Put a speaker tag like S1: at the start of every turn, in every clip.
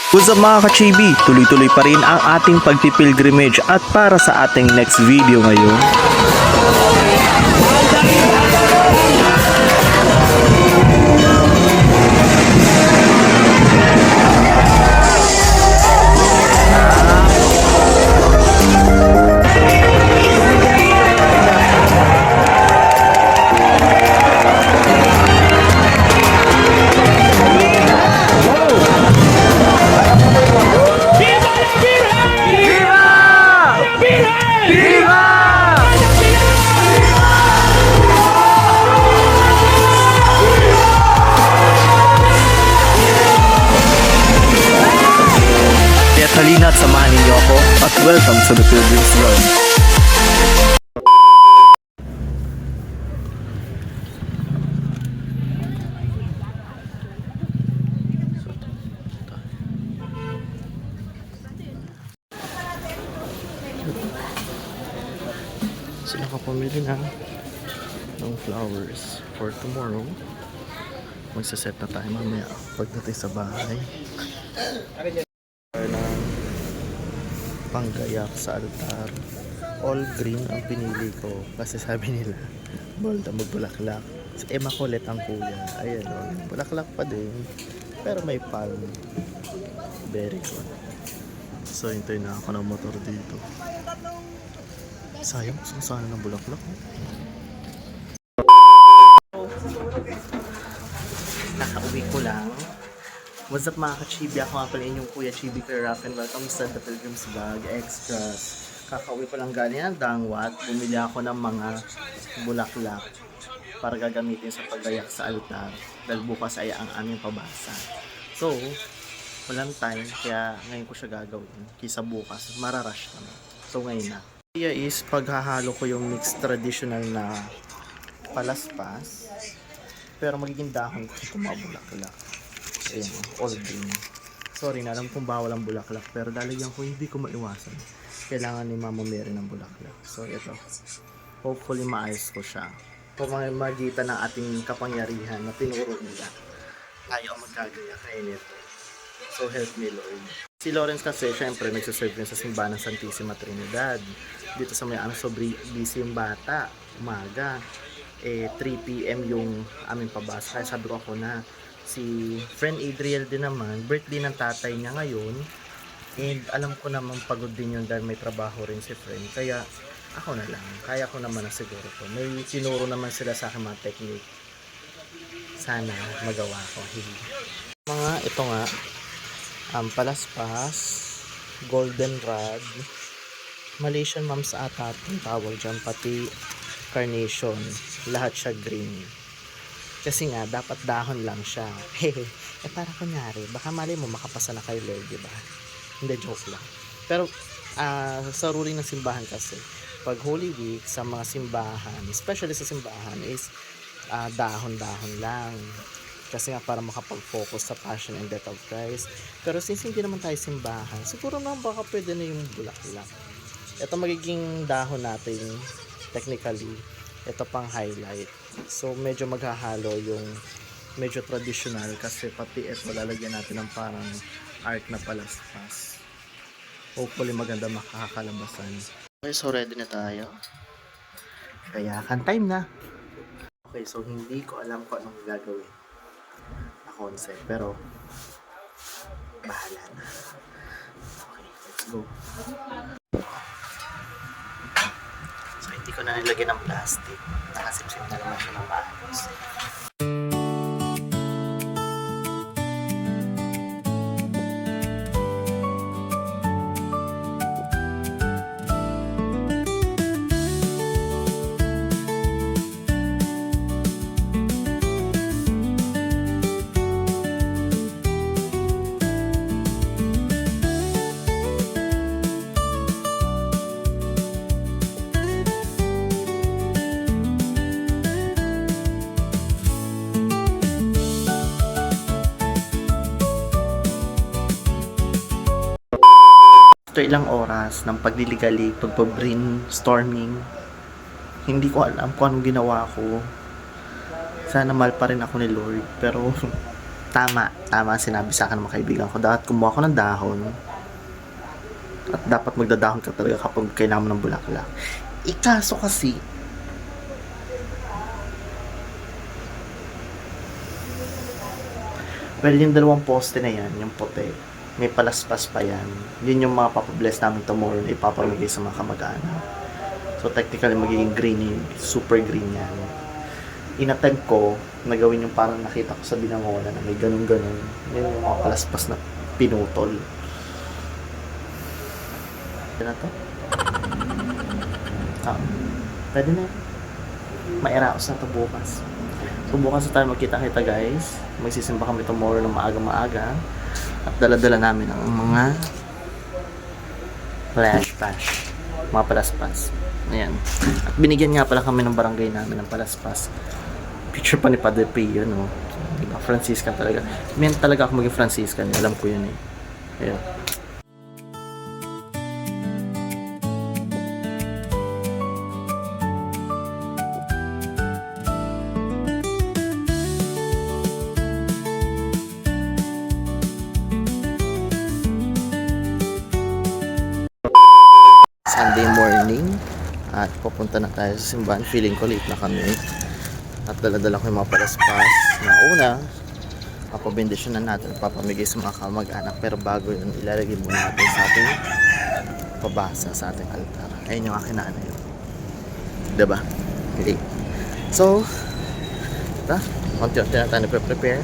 S1: What's up mga ka-chibi? Tuloy-tuloy pa rin ang ating pagpipilgrimage at para sa ating next video ngayon. Halina at samahan ninyo ako at welcome to the Pilgrim's Run. So nakapamili na ng flowers for tomorrow. Magsaset na tayo mamaya pagdating sa bahay. Panggayak sa altar. All green ang pinili ko kasi sabi nila bold ang magbulaklak. Makulit ang kuya. Ayan o, bulaklak pa din pero may palm. Very good. So hintayin na ako ng motor dito. Sayang, sana ng bulaklak. Nakauwi ko lang. What's up mga ka-chibi? Ako nga pala inyong Kuya Chibi Kerap and welcome sa The Pilgrim's Vlog Extras. Kakauwi ko lang galing ng Dangwat. Bumili ako ng mga bulaklak para gagamitin sa paggayak sa altar dahil bukas ay ang aming pabasa. So, walang time kaya ngayon ko siya gagawin. Kisa bukas, mararush naman. So ngayon na. Kaya is paghahalo ko yung mixed traditional na palaspas pero magiging dahon ko itong mga bulaklak. Ayan, all green. Sorry na, alam kong bawal ang bulaklak pero lalagyan ko, hindi ko maiwasan. Kailangan ni Mama Mary ng bulaklak. So ito, hopefully maayos ko siya. Pamamagitan ng ating kapangyarihan na tinuro nila, tayo ang magkagaya kaya nito. So help me Lord. Si Lawrence kasi syempre nagsaserve din sa simbahan ng Santissima Trinidad. Dito sa may so busy yung bata, umaga. 3 PM yung aming pabasa. Kaya sabi ko ako na si friend Adriel din naman, birthday ng tatay niya ngayon. And alam ko naman pagod din yun dahil may trabaho rin si friend. Kaya ako na lang, kaya ko naman na siguro ko. May tinuro naman sila sa akin mga technique. Sana magawa ko. Mga ito nga, palaspas, golden rod, Malaysian moms ata itong tawag dyan, pati carnation, lahat siya green. Kasi nga, dapat dahon lang siya. Para kunyari, baka mali mo makapasa na kay Lord, diba? Hindi, joke lang. Pero, sa ruling ng simbahan kasi, pag Holy Week, sa mga simbahan, especially sa simbahan, is dahon-dahon lang. Kasi nga, para makapag-focus sa passion and death of Christ. Pero since hindi naman tayo simbahan, siguro naman baka pwede na yung bulaklak. Ito magiging dahon natin, technically, ito pang highlight. So medyo maghahalo yung medyo traditional kasi pati ito lalagyan natin ng parang art na palaspas. Hopefully maganda makakalabasan. Okay, so ready na tayo. Kaya kan time na. Okay, so hindi ko alam kung anong gagawin na concept pero bahala na. Okay, let's go. Hindi ko na nilagyan ng plastic. Nakasipsip na naman siya ng maayos. After ilang oras ng pagliligalig, pagpa-brainstorming, hindi ko alam kung anong ginawa ko. Sana mahal pa rin ako ni Lord, pero tama sinabi sa akin ng mga kaibigan ko. Dapat kumuha ko ng dahon. At dapat magdadahon ka talaga kapag kailangan mo ng bulaklak. Ikaso kasi, well, yung dalawang poste na yan, yung puti, may palaspas pa yan. Yun yung mga papabless namin tomorrow na ipapamigay sa mga kamag-anak. So, technically, magiging green yun. Super green yan. Inattempt ko na gawin yung parang nakita ko sa binangonan na may ganun-ganun. Yun yung mga palaspas na pinutol. Pwede na to? Pwede na. Mairaos na to bukas. So bukas na tayo magkita-kita guys. Magsisimba kami tomorrow ng maaga-maaga. At dala-dala namin ang mga flash. Mga palaspas. Ayan. At binigyan nga pala kami ng barangay namin ng palaspas. Picture pa ni Padre Pio, no? So, diba? Franciscan talaga. Meant talaga ako maging Franciscan. Alam ko yun eh. Ayan. Sunday morning at pupunta na tayo sa simbahan. Feeling ko late na kami at dala-dala ko yung mga palaspas na una papabendisyonan natin, papamigay sa mga kamag-anak, pero bago yun ilalagay muna natin sa ating pabasa sa ating altar. Ayun yung akin na yun, diba? Late. So unti-unti na tayo prepare.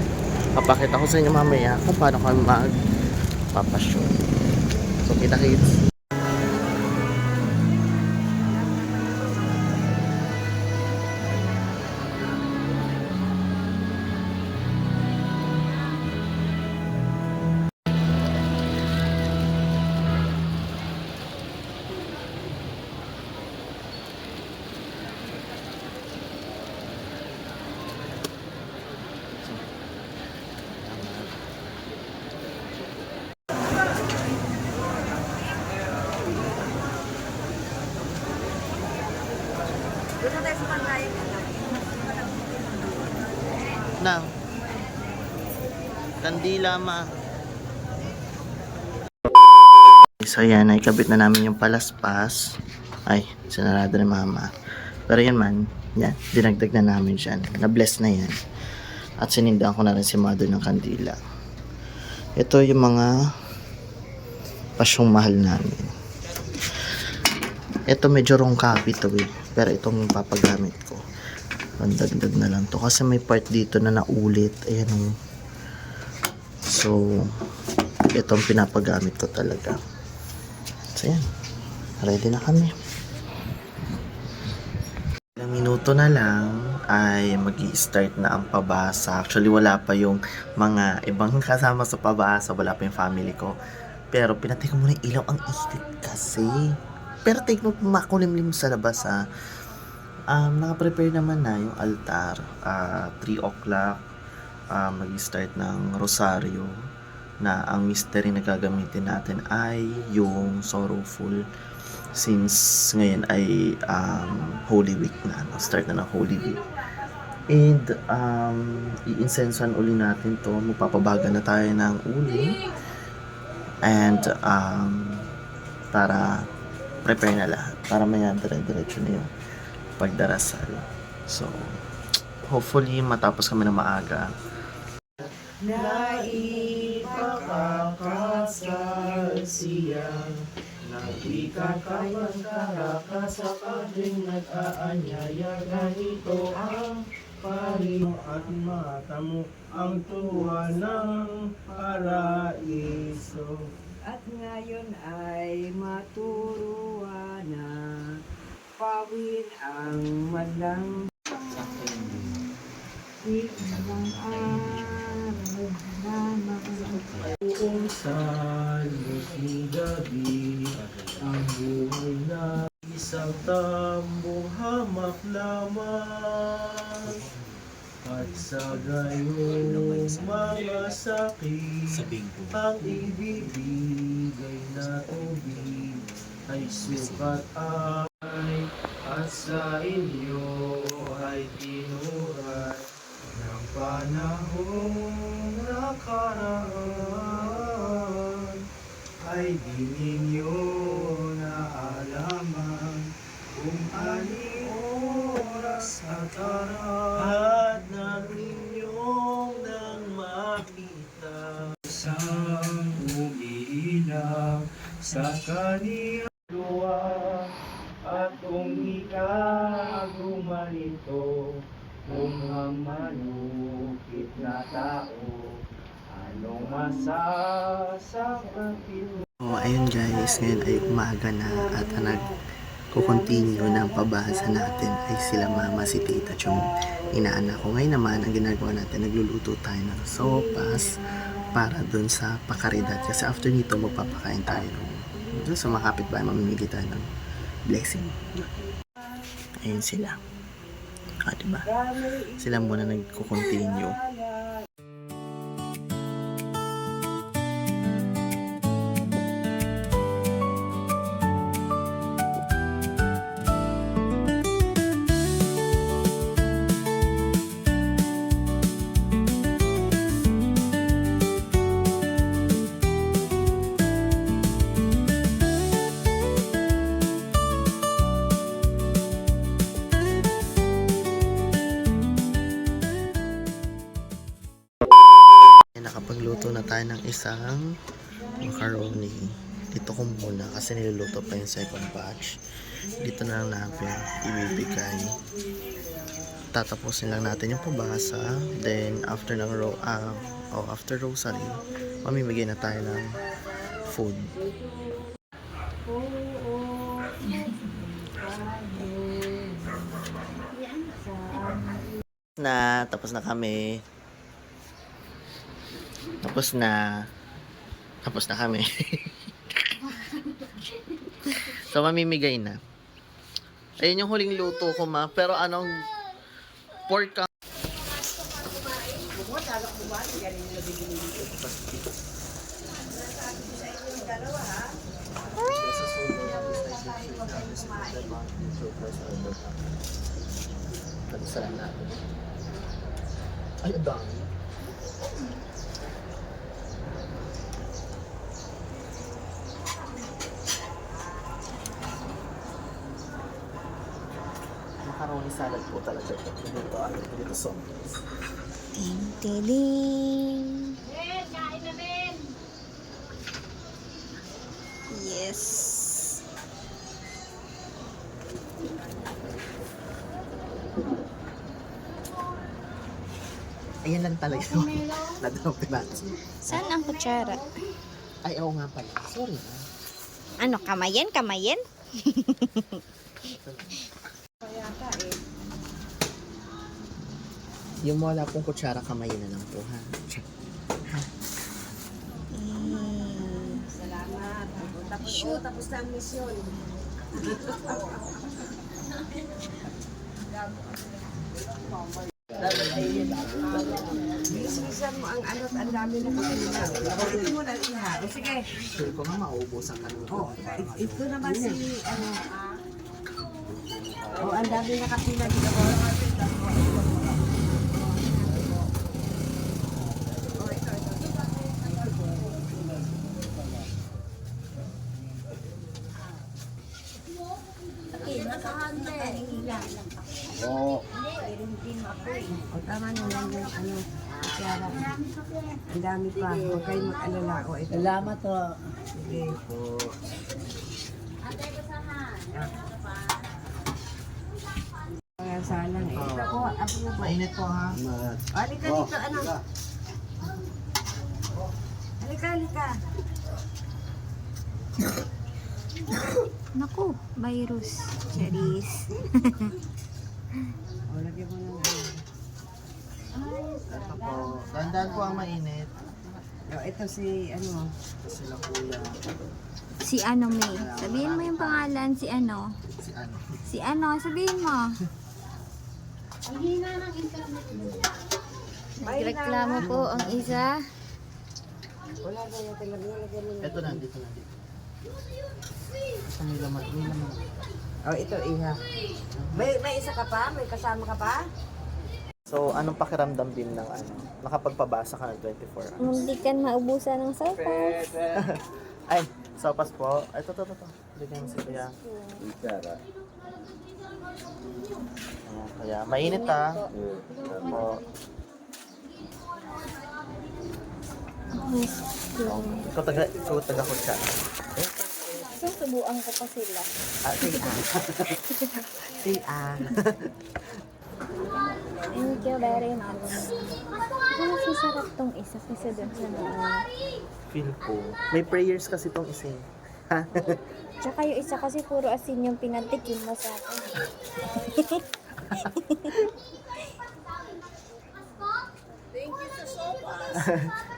S1: Papakita ko sa inyo mamaya kung paano kami magpapasyon. So kita-kits. Nang kandila ma. So yan, ay kabit na namin yung palaspas. Ay, sinarado ni mama. Pero yan man, yan, dinagdag na namin siya. Na-bless na yan. At sinindahan ko na rin si mother ng kandila. Ito yung mga pasyong mahal namin. Ito medyo wrong copy to eh. Pero itong papagamit ko. Pandagdag na lang to kasi may part dito na naulit. Ayan o. So itong pinapagamit ko talaga. So yan, ready na kami. Ilang minuto na lang ay magi-start na ang pabasa. Actually wala pa yung mga ibang kasama sa pabasa, wala pa yung family ko. Pero pinatay ko muna yung ilaw, ang init kasi. Pero take note, makulimlim sa labas ha. Naka-prepare naman na yung altar. 3 o'clock mag-start ng rosaryo na ang mystery na gagamitin natin ay yung sorrowful, since ngayon ay Holy Week na, no? Start na ng Holy Week. And i-incensean uli natin to, magpapabaga na tayo ng uli and para prepare na lahat para maya dire-diretso na yung pagdarasal. So hopefully matapos kami na maaga. Naipakakasal siya, nagikakabangkara sa Padring nag-aanyaya. Ganito ang pari at mata mo ang tuwa ng paraiso.
S2: At ngayon ay maturuan na pawin ang madlang isang araw na makakapag.
S1: Kung saan ni gabi ang buhay na isang tambong hamak lamang, at sa gayong mga sakit ang ibibigay na tubig ay sukat ay, at sa inyo ay tinuray ng panahong
S3: nakaraan ay di ninyo naalaman kung ani oras at araw at nang inyong nang makita isang umiilang sa kaniyang luwa at kung ikagumanito kung ang manukit na tao anong masasapat ito.
S1: Oh, ayun guys, ngayon ay umaga na at ang nagko-continue ng pabasa natin ay sila mama, si tita, yung inaanak ko. Ngayon naman, ang ginagawa natin, nagluluto tayo ng sopas para dun sa pakaridad. Kasi after nito, magpapakain tayo. Dun sa mga kapitbahay, mamimigay tayo ng blessing. Ayun sila. Diba? Sila muna nagko-continue. Nakapagluto na tayo ng isang macaroni. Dito ko muna kasi niluluto pa yung second batch. Dito na lang natin ibibigay. Tatapusin lang natin yung pabasa. Then after ng after rosary, mamimigay na tayo ng food. Tapos na kami. Tapos na kami. So, mamimigay na. Ayun yung huling luto ko, ma. Pero anong pork ka? Ay, ang dami. Macaroni salad po talaga ito. Dito sauce.
S4: Ting, tiling. Yes.
S1: Ayan lang talaga. Nagdawag natin.
S4: Saan ang kutsara?
S1: Ay, oo nga pala. Sorry na.
S4: Ano, kamayin? Kamayin?
S1: Yung wala pong kutsara, kamay na lang po, ha?
S2: Salamat. Tapos na ang misyon. Ismisan mo ang ano't ang dami na kanina. Ito mo lang iha. Sige.
S1: Sure ko nga mauubusan ka nito.
S2: Ito naman si ang dami na kapila dito.
S1: Oo.
S2: O tama na lang yung kutsara. Ang dami pa. Huwag kayong mag-alala. O ito. Salamat po. Sige. Kaya salang eh. Ito po. Ako po.
S1: Mainit po, ha?
S2: Halika dito. Ano? Halika.
S4: Naku, virus. Charis.
S2: O, lagyan mo ng
S1: Ito po. Tandaan po ang mainit.
S2: O, ito si ano.
S1: Ito sila kuya.
S4: Si ano, May? Sabihin mo yung pangalan, si ano?
S1: Si ano?
S4: Si ano, sabihin mo. Nagreklamo po ang isa.
S2: Wala na yung lagyan mo ng
S1: Ito na, dito. Ito may laman.
S2: O, ito iha. May isa ka pa? May kasama ka pa?
S1: So, anong pakiramdam din ng ano? Nakapagpabasa ka ng 24 hours?
S4: Hindi ka maubusan ng sopas.
S1: Ay, sopas po. Ay, ito. Bigyan mo si Kuya. Kaya, mainit ha. Opo. Ikaw taga ko siya.
S4: Susubuan ko pa sila.
S1: Say Say
S4: Thank you very much. Mas masarap tong isa kasi dun sa noon.
S1: Feel ko. May prayers kasi tong ising.
S4: Tsaka yung isa kasi puro asin yung pinatikim mo sa akin.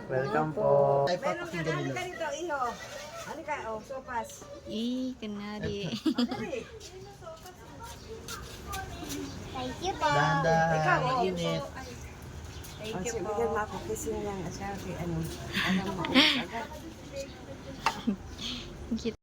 S1: Welcome po. Ay,
S2: Meron ka
S1: papakinggan
S2: na,
S1: nila.
S2: halika dito, iho. Halika, oh, sopas.
S4: Kanari.
S2: Dali.
S4: Thank you po.
S1: Dahan-dahan,
S2: Ikaw, oh.
S1: mainit.
S2: Thank you po. Bigyan mo ako kasi lang, sabi, ano mo, agad.
S4: Thank you.